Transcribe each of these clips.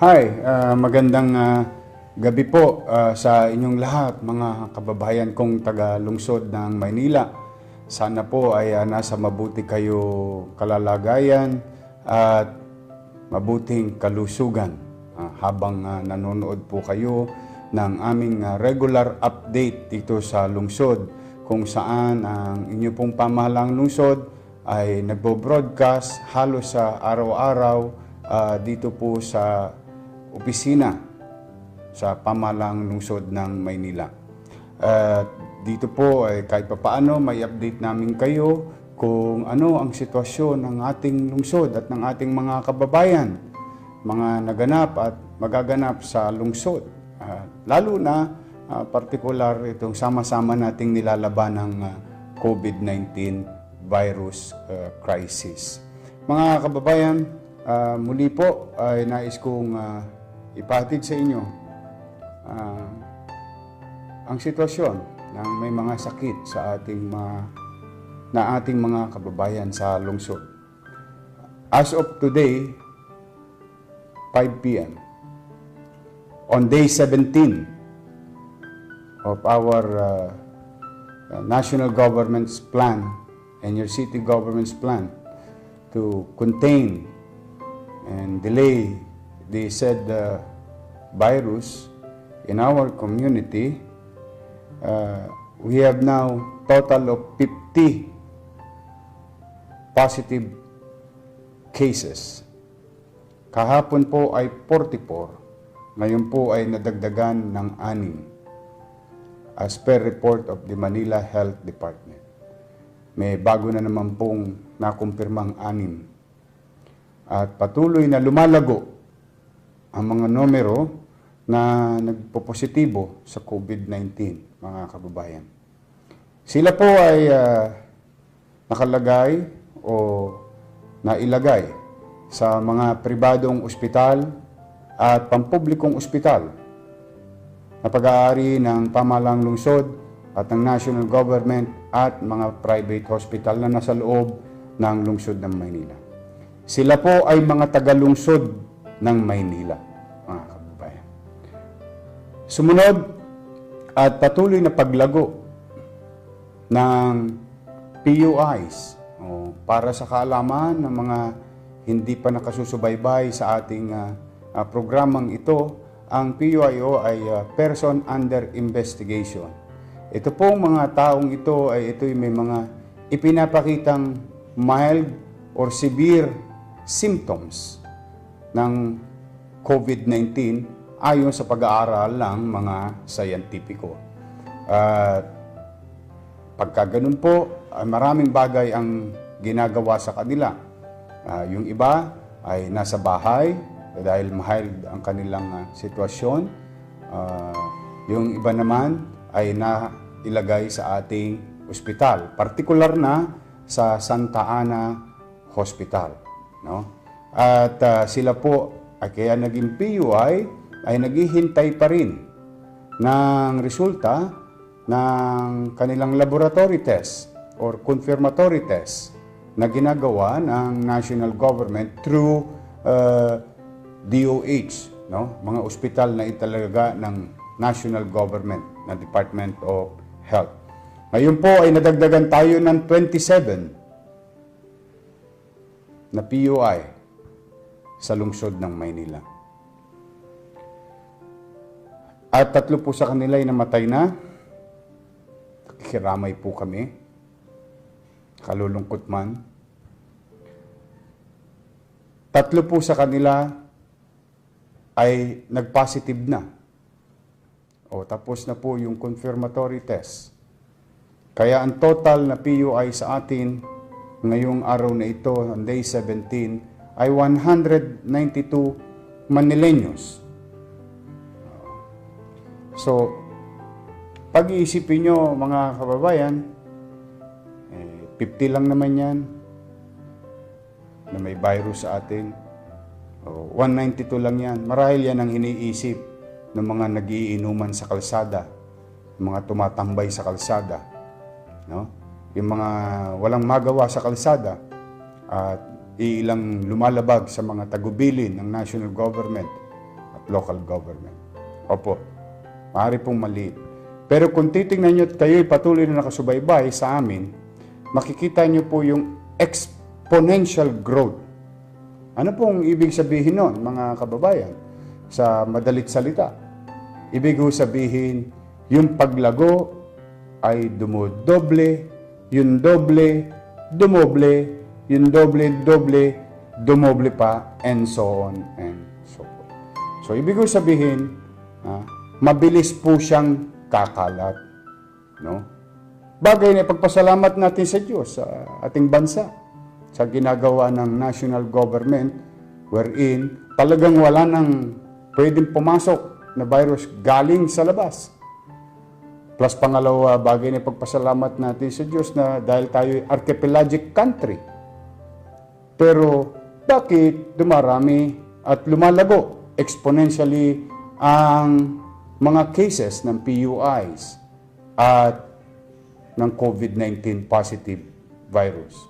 Hi, magandang gabi po sa inyong lahat, mga kababayan kong taga-lungsod ng Maynila. Sana po ay nasa mabuti kayo kalalagayan at mabuting kalusugan habang nanonood po kayo ng aming regular update dito sa lungsod, kung saan ang inyo pong pamahalaang lungsod ay nagbo-broadcast halos sa araw-araw dito po sa opisina sa pamahalaang lungsod ng Maynila. Dito po ay kahit papaano may update namin kayo kung ano ang sitwasyon ng ating lungsod at ng ating mga kababayan, mga naganap at magaganap sa lungsod. Lalo na partikular itong sama-sama nating nilalaban ng COVID-19 virus crisis. Mga kababayan, muli po ay nais kong ipahatid sa inyo ang sitwasyon ng may mga sakit sa ating mga kababayan sa lungsod. As of today, 5 p.m., on day 17 of our national government's plan and your city government's plan to contain and delay the said virus in our community, we have now total of 50 positive cases. Kahapon po ay 44, ngayon po ay nadagdagan ng 6 as per report of the Manila Health Department. May bago na naman pong nakumpirmang 6. At patuloy na lumalago ang mga numero na nagpopositibo sa COVID-19, mga kababayan. Sila po ay nakalagay o nailagay sa mga pribadong ospital at pampublikong ospital na pag-aari ng pamahalaang lungsod at ng national government at mga private hospital na nasa loob ng lungsod ng Maynila. Sila po ay mga taga-lungsod ng Maynila, mga kababayan. Sumunod at patuloy na paglago ng PUIs para sa kaalaman ng mga hindi pa nakasusubaybay sa ating programang ito. Ang PUIO ay Person Under Investigation. Ito pong mga taong ito ay may mga ipinapakitang mild or severe symptoms ng COVID-19 ayon sa pag-aaral ng mga sayantipiko. Pagka ganun po, maraming bagay ang ginagawa sa kanila. Yung iba ay nasa bahay dahil mild ang kanilang sitwasyon. Yung iba naman ay nailagay sa ating ospital, partikular na sa Santa Ana Hospital. No? At sila po ay kaya naging PUI ay naghihintay pa rin ng resulta ng kanilang laboratory test or confirmatory test na ginagawa ng national government through DOH, no? Mga ospital na italaga ng national government na Department of Health. Ngayon po ay nadagdagan tayo ng 27 na PUI sa lungsod ng Maynila. At 3 po sa kanila ay namatay na. Nakikiramay po kami. Kalulungkot man. 3 po sa kanila ay nag-positive na. Tapos na po yung confirmatory test. Kaya ang total na PUI sa atin ngayong araw na ito, on day 17, ay 192 Manileños. So, pag-iisipin nyo mga kababayan, 50 lang naman yan na may virus sa atin. 192 lang yan. Marahil yan ang iniisip ng mga nagiinuman sa kalsada, mga tumatambay sa kalsada, no? Yung mga walang magawa sa kalsada at ilang lumalabag sa mga tagubilin ng national government local government. Opo, maaari pong maliit. Pero kung titingnan nyo at kayo'y patuloy na nakasubaybay sa amin, makikita nyo po yung exponential growth. Ano pong ibig sabihin nun, mga kababayan? Sa madalit salita, ibig sabihin, yung paglago ay dumodoble, yung doble, dumoble, yung doble, dumoble pa, and so on and so forth. So, ibig sabihin, mabilis po siyang kakalat. No? Bagay na ipagpasalamat natin sa Diyos, sa ating bansa, sa ginagawa ng national government, wherein talagang wala nang pwedeng pumasok na virus galing sa labas. Plus pangalawa, bagay na ipagpasalamat natin sa Diyos na dahil tayo archipelagic country. Pero bakit dumarami at lumalago exponentially ang mga cases ng PUIs at ng COVID-19 positive virus?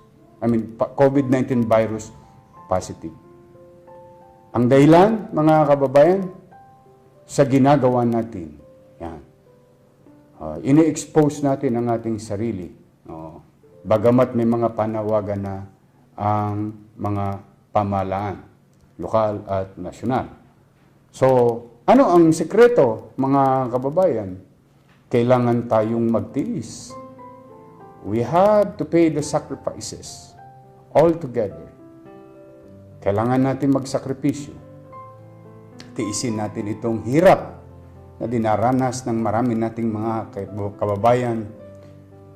COVID-19 virus positive. Ang dahilan, mga kababayan, sa ginagawa natin. Yan. Ini-expose natin ang ating sarili. Bagamat may mga panawagan na ang mga pamahalaan, lokal at nasyonal. So, ano ang sekreto, mga kababayan? Kailangan tayong magtiis. We have to pay the sacrifices all together. Kailangan natin magsakripisyo. Tiisin natin itong hirap na dinaranas ng marami nating mga kababayan,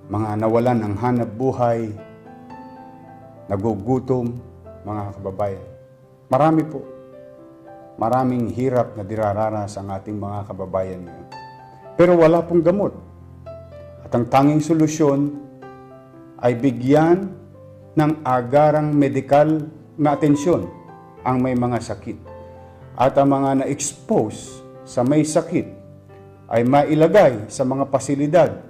mga nawalan ng hanap buhay, nagugutom, mga kababayan. Marami po. Maraming hirap na dinaranas ang ating mga kababayan ngayon. Pero wala pong gamot. At ang tanging solusyon ay bigyan ng agarang medikal na atensyon ang may mga sakit. At ang mga na-expose sa may sakit ay mailagay sa mga pasilidad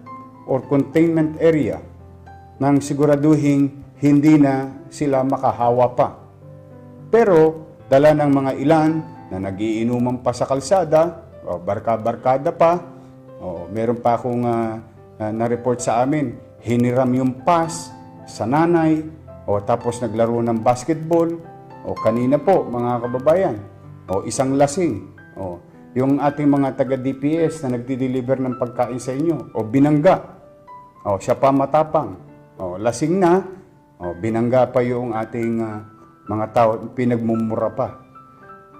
or containment area nang siguraduhin hindi na sila makahawa pa. Pero dala ng mga ilan na nagiinuman pa sa kalsada, o barka-barkada pa, o meron pa akong na-report sa amin, hiniram yung pass sa nanay, o tapos naglaro ng basketball, o kanina po mga kababayan, o isang lasing, o yung ating mga taga-DPS na nagdi-deliver ng pagkain sa inyo, o binangga, o siya pa matapang, o lasing na, o binangga pa yung ating mga tao, pinagmumura pa.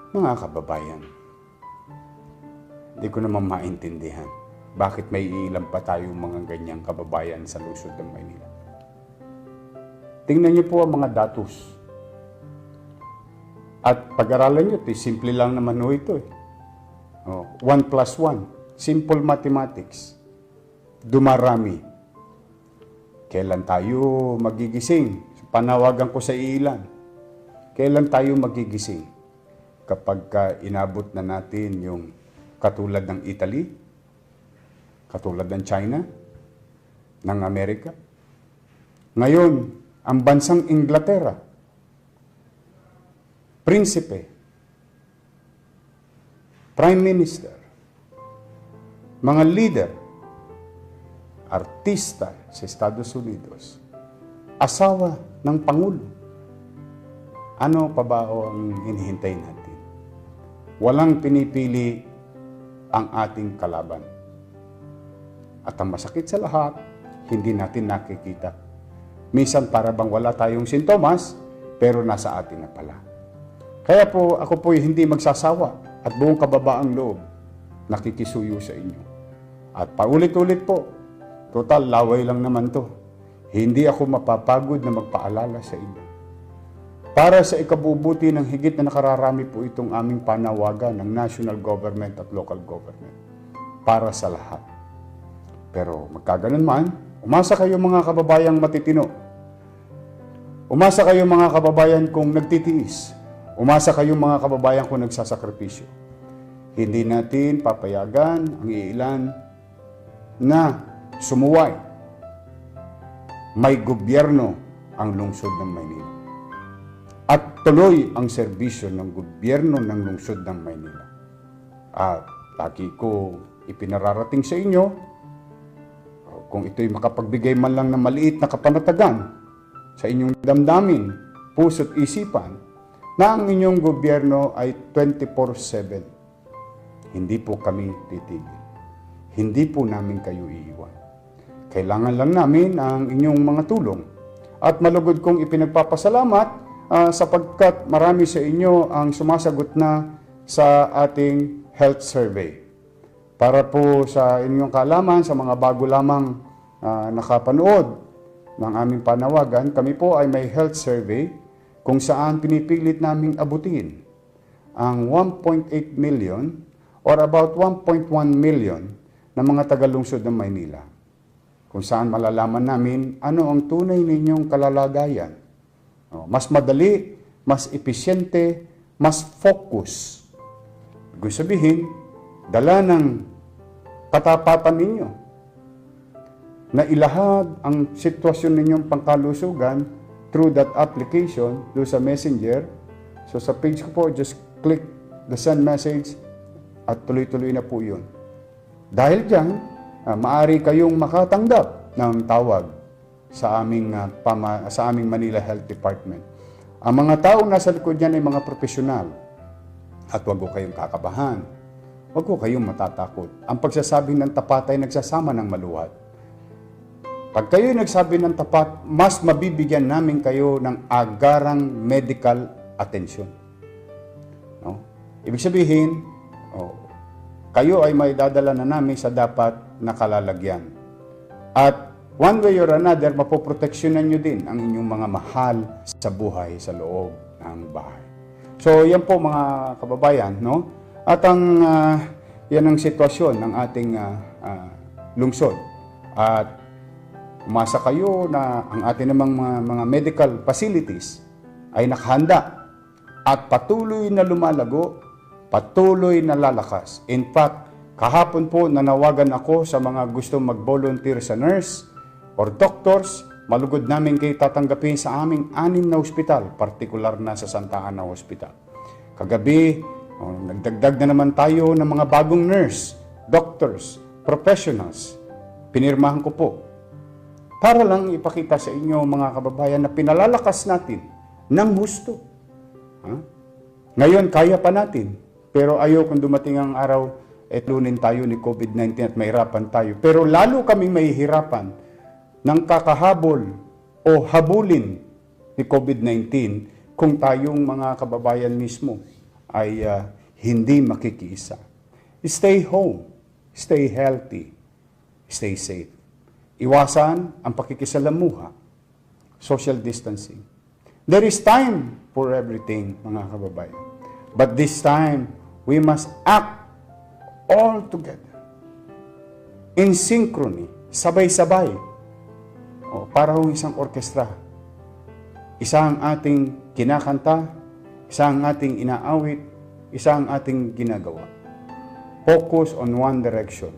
Mga kababayan, hindi ko naman maintindihan bakit may ilan pa tayong mga ganyang kababayan sa lungsod ng Maynila. Tingnan niyo po ang mga datos. At pag-aralan niyo, simple lang naman ho ito. 1 plus 1, simple mathematics. Dumarami. Kailan tayo magigising? Panawagan ko sa ilan. Kailan tayo magigising? Kapag inabot na natin yung katulad ng Italy, katulad ng China, ng Amerika. Ngayon, ang bansang Inglaterra, prinsipe, prime minister, mga leader, artista sa Estados Unidos, asawa ng Pangulo. Ano pa ba ang hinihintay natin? Walang pinipili ang ating kalaban. At ang masakit sa lahat, hindi natin nakikita. Minsan para bang wala tayong sintomas, pero nasa atin na pala. Kaya po, ako po hindi magsasawa at buong kababaang loob, nakikisuyo sa inyo. At paulit-ulit po, total laway lang naman to. Hindi ako mapapagod na magpaalala sa inyo. Para sa ikabubuti ng higit na nakararami po itong aming panawagan ng national government at local government. Para sa lahat. Pero magkaganon man, umasa kayo mga kababayang matitino. Umasa kayo mga kababayan kung nagtitiis. Umasa kayo mga kababayan kung nagsasakripisyo. Hindi natin papayagan ang iilan na sumuway. May gobyerno ang lungsod ng Maynila. At tuloy ang serbisyo ng gobyerno ng lungsod ng Maynila. At lagi ko ipinararating sa inyo, kung ito'y makapagbigay man lang ng maliit na kapanatagan sa inyong damdamin, puso't isipan, na ang inyong gobyerno ay 24/7. Hindi po kami titigil. Hindi po namin kayo iiwan. Kailangan lang namin ang inyong mga tulong. At malugod kong ipinagpapasalamat sapagkat marami sa inyo ang sumasagot na sa ating health survey. Para po sa inyong kaalaman, sa mga bago lamang nakapanood ng aming panawagan, kami po ay may health survey kung saan pinipilit naming abutin ang 1.8 million or about 1.1 million na mga tagalungsod ng Maynila. Kung saan malalaman namin ano ang tunay ninyong kalalagayan. Mas madali, mas episyente, mas focus. Ibig sabihin, dala ng katapatan ninyo na ilahad ang sitwasyon ninyong pangkalusugan through that application, do sa Messenger. So sa page ko po, just click the send message at tuloy-tuloy na po yun. Dahil dyan, maaari kayong makatanggap ng tawag sa aming Manila Health Department. Ang mga taong nasa likod niyan ay mga profesional. At huwag ko kayong kakabahan. Huwag ko kayong matatakot. Ang pagsasabing ng tapat ay nagsasama ng maluwat. Pag kayo nagsabi ng tapat, mas mabibigyan namin kayo ng agarang medical attention. No? Ibig sabihin, kayo ay may dadala na namin sa dapat na kalalagyan. At one way or another, mapoproteksyonan nyo din ang inyong mga mahal sa buhay sa loob ng bahay. So, yan po mga kababayan, no? At yan ang sitwasyon ng ating lungsod. At umasa kayo na ang ating namang mga medical facilities ay nakahanda at patuloy na lumalago, patuloy na lalakas. In fact, kahapon po nanawagan ako sa mga gustong mag-volunteer sa nurse or doctors, malugod namin kayo tatanggapin sa aming 6 na ospital, partikular na sa Santa Ana Hospital. Kagabi, nagdagdag na naman tayo ng mga bagong nurse, doctors, professionals. Pinirmahan ko po. Para lang ipakita sa inyo mga kababayan na pinalalakas natin ng gusto. Ngayon, kaya pa natin. Pero ayaw kung dumating ang araw, lunin tayo ni COVID-19 at mahirapan tayo. Pero lalo kaming mahihirapan ng kakahabol o habulin ni COVID-19 kung tayong mga kababayan mismo ay hindi makikiisa. Stay home, stay healthy, stay safe. Iwasan ang pakikisalamuha, social distancing. There is time for everything, mga kababayan. But this time, we must act all together. In synchrony, sabay-sabay. Para hong isang orkestra. Isa ang ating kinakanta, isa ang ating inaawit, isa ang ating ginagawa. Focus on one direction.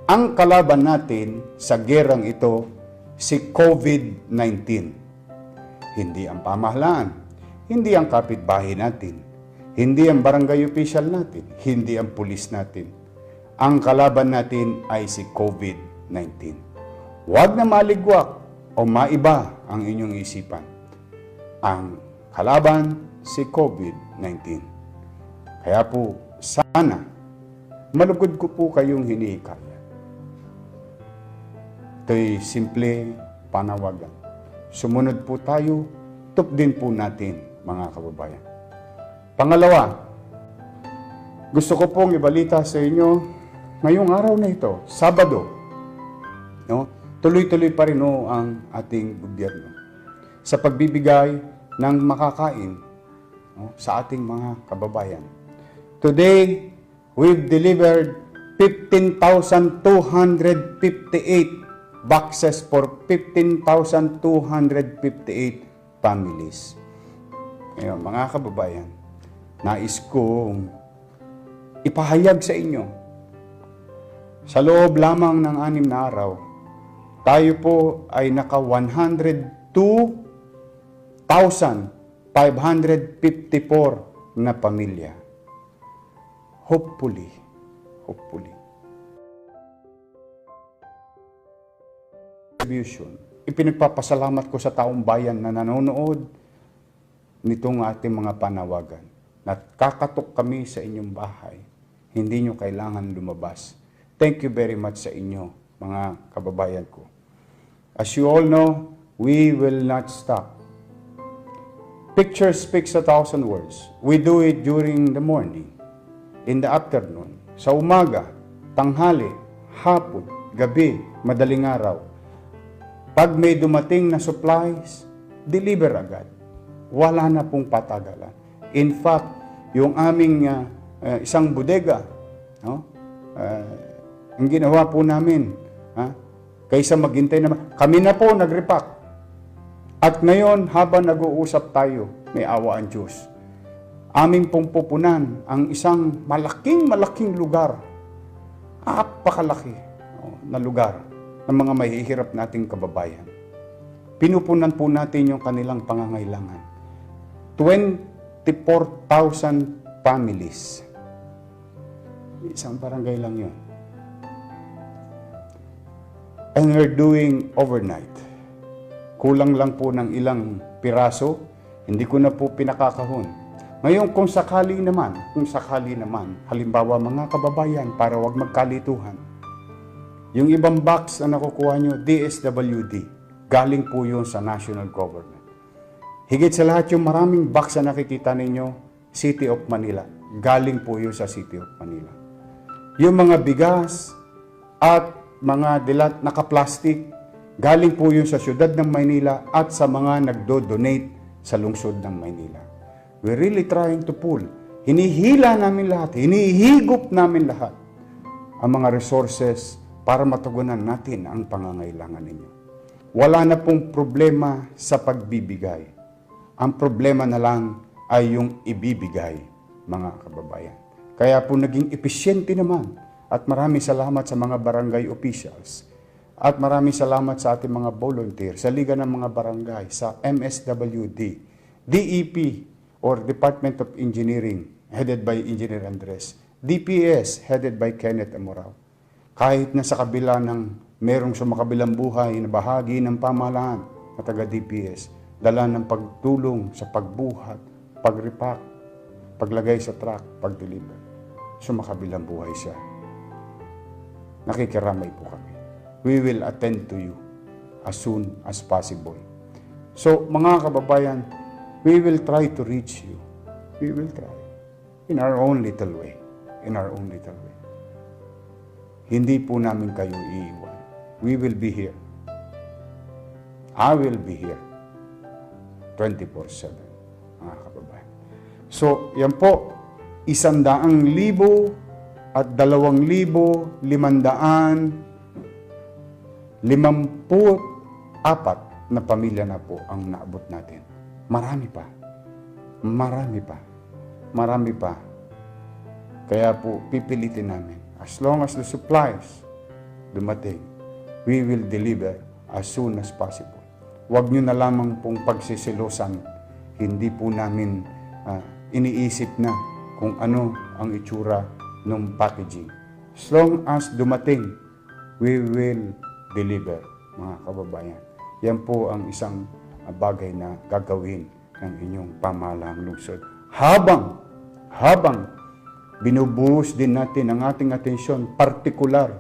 Ang kalaban natin sa gerang ito, si COVID-19. Hindi ang pamahalaan, hindi ang kapitbahay natin, hindi ang barangay official natin, hindi ang pulis natin. Ang kalaban natin ay si COVID-19. Huwag na maligwak o maiba ang inyong isipan. Ang kalaban, si COVID-19. Kaya po, sana, malugod ko po kayong hinihikaya. Ito'y simple panawagan. Sumunod po tayo, tupdin po natin, mga kababayan. Pangalawa, gusto ko pong ibalita sa inyo, ngayong araw na ito, Sabado, no? Tuloy-tuloy pa rin ang ating gobyerno sa pagbibigay ng makakain sa ating mga kababayan. Today, we've delivered 15,258 boxes for 15,258 families. Ngayon, mga kababayan, nais kong ipahayag sa inyo, sa loob lamang ng 6 na araw, tayo po ay naka 102,554 na pamilya. hopefully, ipinagpapasalamat ko sa taong bayan na nanonood nitong ating mga panawagan. Nakakatok kami sa inyong bahay. Hindi nyo kailangan lumabas. Thank you very much sa inyo, mga kababayan ko. As you all know, we will not stop. Picture speaks 1,000 words. We do it during the morning, in the afternoon, sa umaga, tanghali, hapon, gabi, madaling araw. Pag may dumating na supplies, deliver agad. Wala na pong patagalan. In fact, yung aming isang bodega, no? Ang ginawa po namin, kaysa maghintay naman, kami na po nag-repack. At ngayon, habang nag-uusap tayo, may awa ang Diyos. Aming pong pupunan ang isang malaking lugar. Napakalaki na lugar ng mga mahihirap nating kababayan. Pinupunan po natin yung kanilang pangangailangan. 24,000 families. Isang barangay lang yun. And we're doing overnight. Kulang lang po ng ilang piraso, hindi ko na po pinakakahon. Ngayon, kung sakali naman, halimbawa mga kababayan, para wag magkalituhan, yung ibang box na nakukuha nyo, DSWD, galing po yun sa national government. Higit sa lahat yung maraming box na nakikita ninyo, City of Manila. Galing po yun sa City of Manila. Yung mga bigas at mga dilat naka-plastic, galing po yun sa siyudad ng Maynila at sa mga nagdo-donate sa lungsod ng Maynila. We're really trying to pull. Hinihila namin lahat, hinihigop namin lahat ang mga resources para matugunan natin ang pangangailangan ninyo. Wala na pong problema sa pagbibigay. Ang problema na lang ay yung ibibigay, mga kababayan. Kaya po naging epesyente naman. At maraming salamat sa mga barangay officials. At maraming salamat sa ating mga volunteer, sa Liga ng mga Barangay, sa MSWD, DEP or Department of Engineering, headed by Engineer Andres, DPS, headed by Kenneth Amorao. Kahit na sa kabila ng merong sumakabilang buhay na bahagi ng pamahalaan na taga-DPS, dala ng pagtulong sa pagbuhat, pag-repack, paglagay sa truck, pag-deliver. Sumakabilang buhay siya. Nakikiramay po kami. We will attend to you as soon as possible. So, mga kababayan, we will try to reach you. We will try. In our own little way. In our own little way. Hindi po namin kayo iiwan. We will be here. I will be here. 24/7, mga kababayan. So, yan po, 100,000 at 2,554 na pamilya na po ang naabot natin. Marami pa. Marami pa. Marami pa. Kaya po, pipilitin namin. As long as the supplies dumating, we will deliver as soon as possible. Huwag nyo na lamang pong pagsisilosan. Hindi po namin iniisip na kung ano ang itsura ng packaging. As long as dumating, we will deliver, mga kababayan. Yan po ang isang bagay na gagawin ng inyong pamahalaang lungsod. Habang binubuhos din natin ang ating atensyon, partikular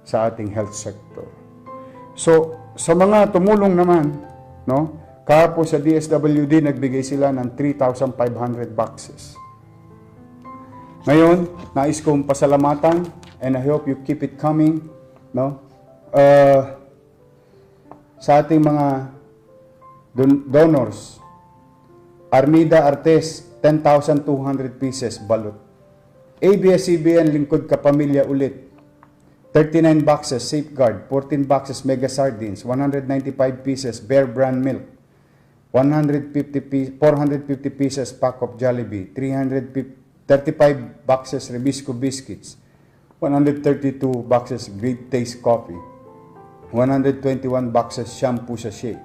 sa ating health sector. So, sa mga tumulong naman, no? Kahapon sa DSWD, nagbigay sila ng 3,500 boxes. Ngayon, nais kong pasalamatan and I hope you keep it coming, no? Sa ating mga donors, Armida Artes, 10,200 pieces balot. ABS-CBN Lingkod Kapamilya ulit, 39 boxes Safeguard, 14 boxes Mega Sardines, 195 pieces Bear Brand Milk, 450 pieces pack of Jollibee, 35 boxes Rebisco Biscuits, 132 boxes Great Taste Coffee, 121 boxes Shampoo Sachet.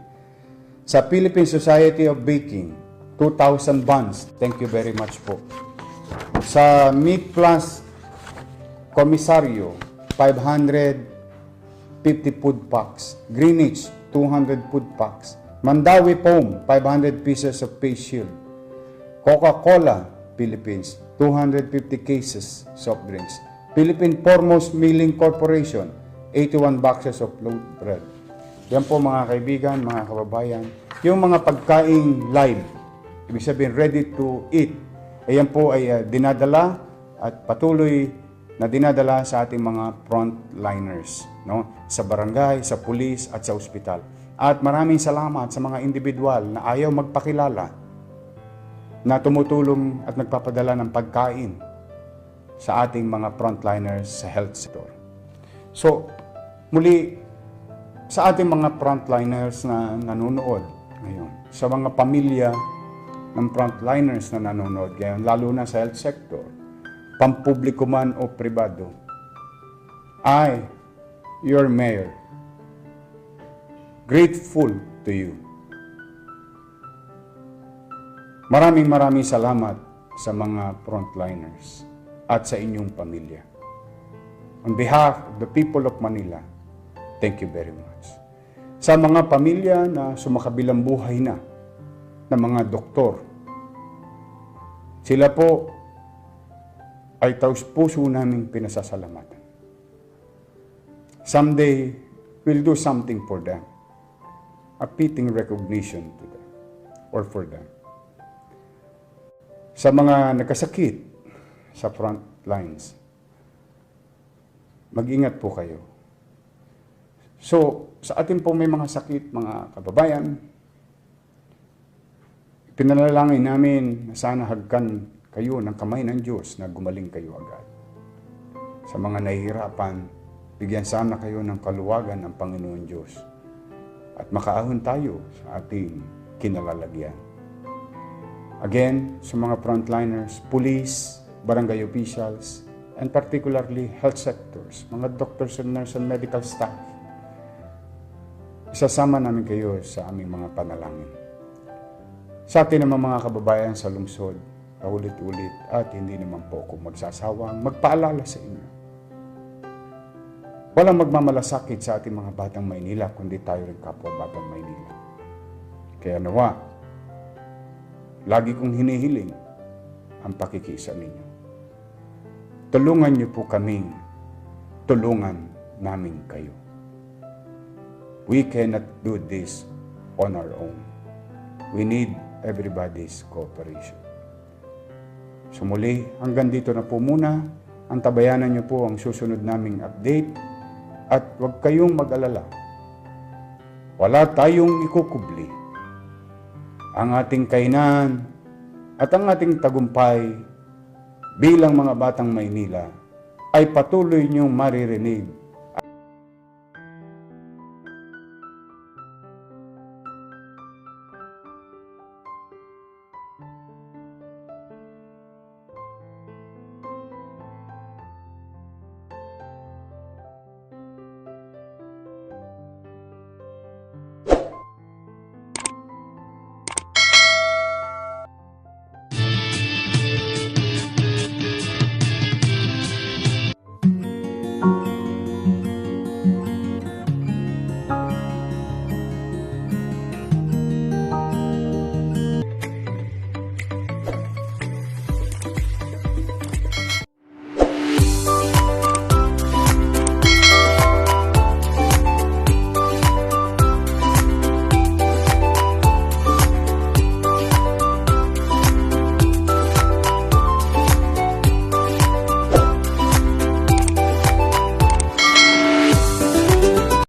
Sa Philippine Society of Baking, 2,000 buns. Thank you very much po. Sa Meat Plus Komisaryo, 550 food packs. Greenwich, 200 food packs. Mandawi Foam, 500 pieces of face shield. Coca-Cola, Philippines, 250 cases soft drinks. Philippine Foremost Milling Corporation, 81 boxes of loaf bread. Yan po mga kaibigan, mga kababayan. Yung mga pagkaing live, ibig sabihin ready to eat, ayan po ay dinadala at patuloy na dinadala sa ating mga frontliners, no? Sa barangay, sa pulis at sa ospital. At maraming salamat sa mga individual na ayaw magpakilala na tumutulong at nagpapadala ng pagkain sa ating mga frontliners sa health sector. So, muli, sa ating mga frontliners na nanonood ngayon, sa mga pamilya ng frontliners na nanonood ngayon, lalo na sa health sector, pampubliko man o pribado, I, your mayor, grateful to you. Maraming salamat sa mga frontliners at sa inyong pamilya. On behalf of the people of Manila, thank you very much. Sa mga pamilya na sumakabilang buhay na mga doktor, sila po ay taus-puso naming pinasasalamatan. Someday, we'll do something for them. A fitting recognition to them or for them. Sa mga nagkasakit sa front lines, mag-ingat po kayo. So, sa atin po may mga sakit, mga kababayan, pinanalangin namin na sana hagkan kayo ng kamay ng Diyos na gumaling kayo agad. Sa mga nahihirapan, bigyan sana kayo ng kaluwagan ng Panginoon Diyos at makaahon tayo sa ating kinalalagyan. Again, sa mga frontliners, police, barangay officials, and particularly health sectors, mga doctors and nurse and medical staff, isasama namin kayo sa aming mga panalangin. Sa atin naman mga kababayan sa lungsod, paulit-ulit at hindi naman po ako magsasawang magpaalala sa inyo. Walang magmamalasakit sa ating mga batang Maynila, kundi tayo rin kapwa batang Maynila. Kaya nawa, lagi kong hinihiling ang pakikiisa ninyo. Tulungan niyo po kaming tulungan namin kayo. We cannot do this on our own. We need everybody's cooperation. So muli, hanggang dito na po muna. Antabayanan niyo po ang susunod naming update at huwag kayong mag-alala. Wala tayong ikukubli. Ang ating kainan at ang ating tagumpay bilang mga batang Maynila ay patuloy niyong maririnig